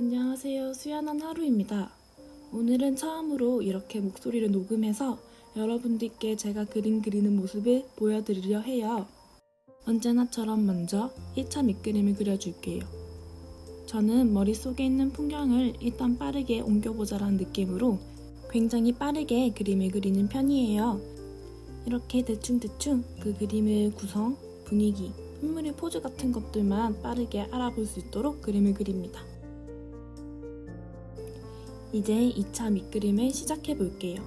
안녕하세요. 수연한 하루입니다. 오늘은 처음으로 이렇게 목소리를 녹음해서 여러분들께 제가 그림 그리는 모습을 보여드리려 해요. 언제나처럼 먼저 1차 밑그림을 그려줄게요. 저는 머릿속에 있는 풍경을 일단 빠르게 옮겨보자라는 느낌으로 굉장히 빠르게 그림을 그리는 편이에요. 이렇게 대충대충 그 그림의 구성, 분위기, 인물의 포즈 같은 것들만 빠르게 알아볼 수 있도록 그림을 그립니다. 이제 2차 밑그림을 시작해 볼게요.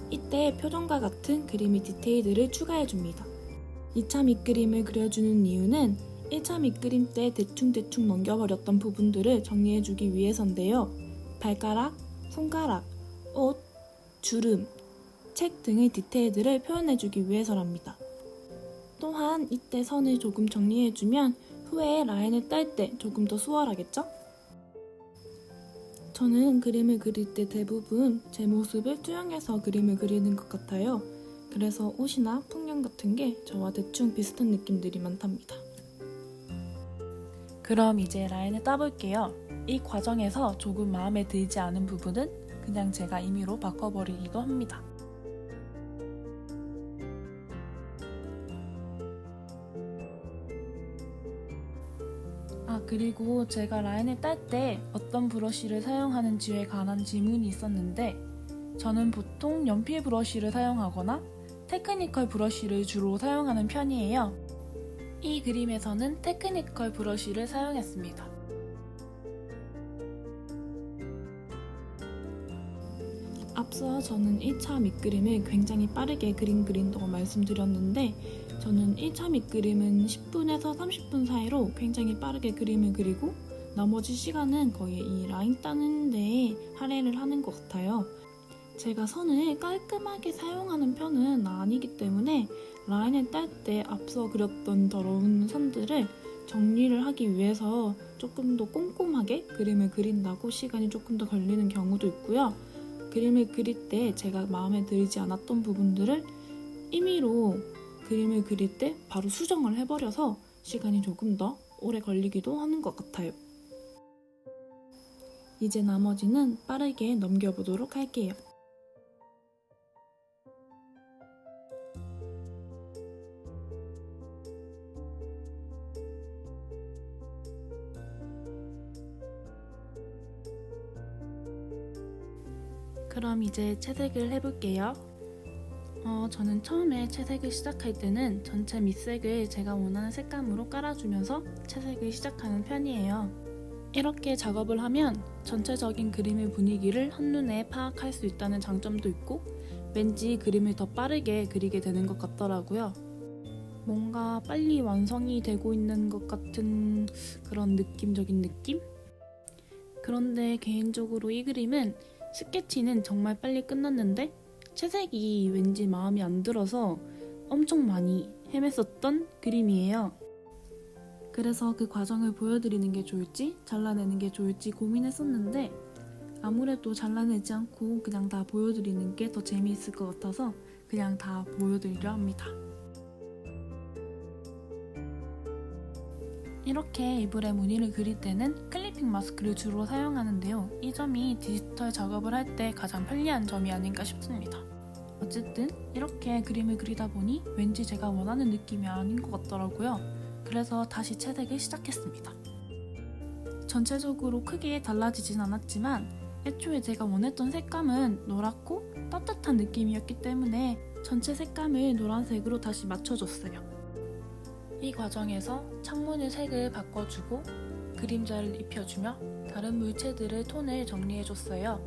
이때 표정과 같은 그림의 디테일들을 추가해줍니다. 2차 밑그림을 그려주는 이유는 1차 밑그림 때 대충대충 넘겨버렸던 부분들을 정리해주기 위해서인데요. 발가락, 손가락, 옷, 주름, 책 등의 디테일들을 표현해주기 위해서랍니다. 또한 이때 선을 조금 정리해주면 후에 라인을 딸 때 조금 더 수월하겠죠? 저는 그림을 그릴 때 대부분 제 모습을 투영해서 그림을 그리는 것 같아요. 그래서 옷이나 풍경 같은 게 저와 대충 비슷한 느낌들이 많답니다. 그럼 이제 라인을 따볼게요. 이 과정에서 조금 마음에 들지 않은 부분은 그냥 제가 임의로 바꿔버리기도 합니다. 그리고 제가 라인을 딸 때 어떤 브러쉬를 사용하는지에 관한 질문이 있었는데 저는 보통 연필 브러쉬를 사용하거나 테크니컬 브러쉬를 주로 사용하는 편이에요. 이 그림에서는 테크니컬 브러쉬를 사용했습니다. 앞서 저는 1차 밑그림을 굉장히 빠르게 그린다고 말씀드렸는데 저는 1차 밑그림은 10분에서 30분 사이로 굉장히 빠르게 그림을 그리고 나머지 시간은 거의 이 라인 따는 데에 할애를 하는 것 같아요. 제가 선을 깔끔하게 사용하는 편은 아니기 때문에 라인을 딸 때 앞서 그렸던 더러운 선들을 정리를 하기 위해서 조금 더 꼼꼼하게 그림을 그린다고 시간이 조금 더 걸리는 경우도 있고요. 그림을 그릴 때 제가 마음에 들지 않았던 부분들을 임의로 그림을 그릴 때 바로 수정을 해버려서 시간이 조금 더 오래 걸리기도 하는 것 같아요. 이제 나머지는 빠르게 넘겨보도록 할게요. 그럼 이제 채색을 해볼게요. 저는 처음에 채색을 시작할 때는 전체 밑색을 제가 원하는 색감으로 깔아주면서 채색을 시작하는 편이에요. 이렇게 작업을 하면 전체적인 그림의 분위기를 한눈에 파악할 수 있다는 장점도 있고 왠지 그림을 더 빠르게 그리게 되는 것 같더라고요. 뭔가 빨리 완성이 되고 있는 것 같은 그런 느낌적인 느낌? 그런데 개인적으로 이 그림은 스케치는 정말 빨리 끝났는데 채색이 왠지 마음에 안 들어서 엄청 많이 헤맸었던 그림이에요. 그래서 그 과정을 보여드리는 게 좋을지 잘라내는 게 좋을지 고민했었는데 아무래도 잘라내지 않고 그냥 다 보여드리는 게 더 재미있을 것 같아서 그냥 다 보여드리려 합니다. 이렇게 이불에 무늬를 그릴 때는 클리핑 마스크를 주로 사용하는데요. 이 점이 디지털 작업을 할 때 가장 편리한 점이 아닌가 싶습니다. 어쨌든 이렇게 그림을 그리다 보니 왠지 제가 원하는 느낌이 아닌 것 같더라고요. 그래서 다시 채색을 시작했습니다. 전체적으로 크게 달라지진 않았지만 애초에 제가 원했던 색감은 노랗고 따뜻한 느낌이었기 때문에 전체 색감을 노란색으로 다시 맞춰줬어요. 이 과정에서 창문의 색을 바꿔주고 그림자를 입혀주며 다른 물체들의 톤을 정리해줬어요.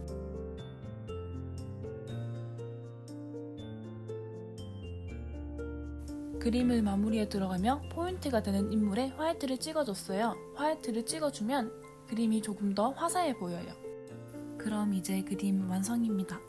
그림을 마무리에 들어가며 포인트가 되는 인물에 화이트를 찍어줬어요. 화이트를 찍어주면 그림이 조금 더 화사해 보여요. 그럼 이제 그림 완성입니다.